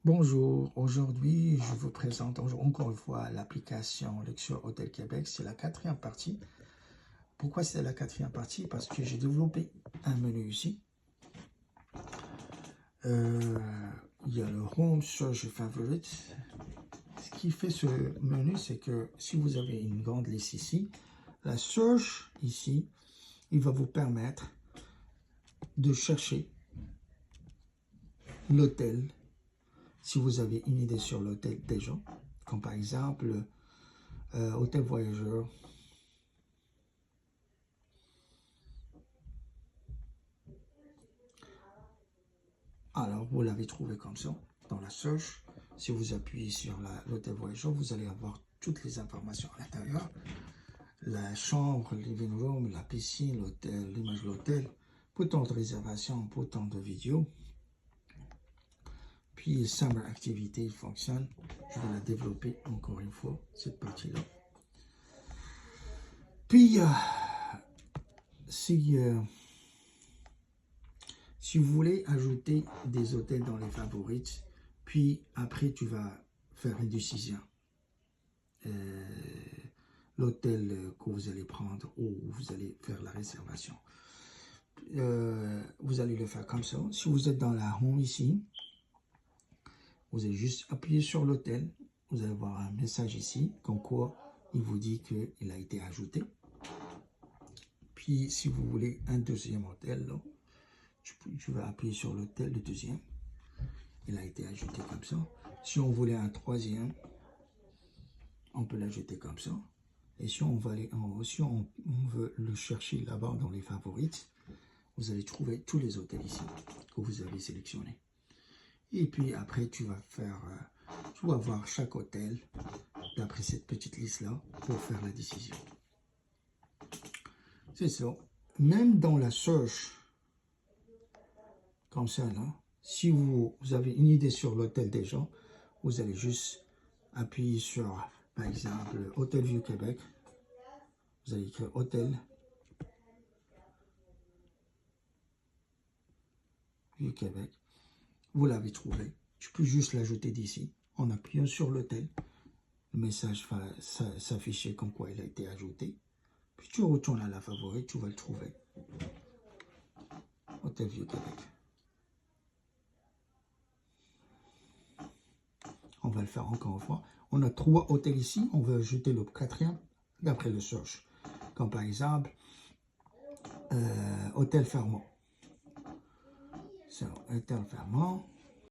Bonjour, aujourd'hui je vous présente encore une fois l'application Lecture Hôtel Québec. C'est la quatrième partie. Pourquoi c'est la quatrième partie? Parce que j'ai développé un menu ici. Il y a le Home Search Favorites. Ce qui fait ce menu, c'est que si vous avez une grande liste ici, la Search ici, il va vous permettre de chercher l'hôtel. Si vous avez une idée sur l'hôtel déjà, comme par exemple Hôtel Voyageur. Alors, vous l'avez trouvé comme ça, dans la search. Si vous appuyez sur l'hôtel voyageur, vous allez avoir toutes les informations à l'intérieur. La chambre, le living room, la piscine, l'hôtel, l'image de l'hôtel, bouton de réservation, bouton de vidéo. Puis, Summer Activity, il fonctionne. Je vais la développer encore une fois, cette partie-là. Puis, si vous voulez ajouter des hôtels dans les favorites, puis après tu vas faire une décision. L'hôtel que vous allez prendre ou vous allez faire la réservation. Vous allez le faire comme ça. Si vous êtes dans la home ici, vous allez juste appuyer sur l'hôtel. Vous allez voir un message ici, comme quoi il vous dit qu'il a été ajouté. Puis si vous voulez un deuxième hôtel, là, tu vas appuyer sur l'hôtel, le deuxième. Il a été ajouté comme ça. Si on voulait un troisième, on peut l'ajouter comme ça. Et si on veut le chercher là-bas dans les favorites, vous allez trouver tous les hôtels ici que vous avez sélectionnés. Et puis après, tu vas voir chaque hôtel d'après cette petite liste-là pour faire la décision. C'est ça. Même dans la search, comme ça, là, si vous avez une idée sur l'hôtel déjà, vous allez juste appuyer sur, par exemple, Hôtel View Québec. Vous allez écrire Hôtel View Québec. Vous l'avez trouvé. Tu peux juste l'ajouter d'ici en appuyant sur l'hôtel. Le message va s'afficher comme quoi il a été ajouté. Puis tu retournes à la favorite, tu vas le trouver. Hôtel View Québec. On va le faire encore une fois. On a 3 hôtels ici. On va ajouter le 4e d'après le search. Comme par exemple, Hôtel Fermont. So, Hôtel Fermont.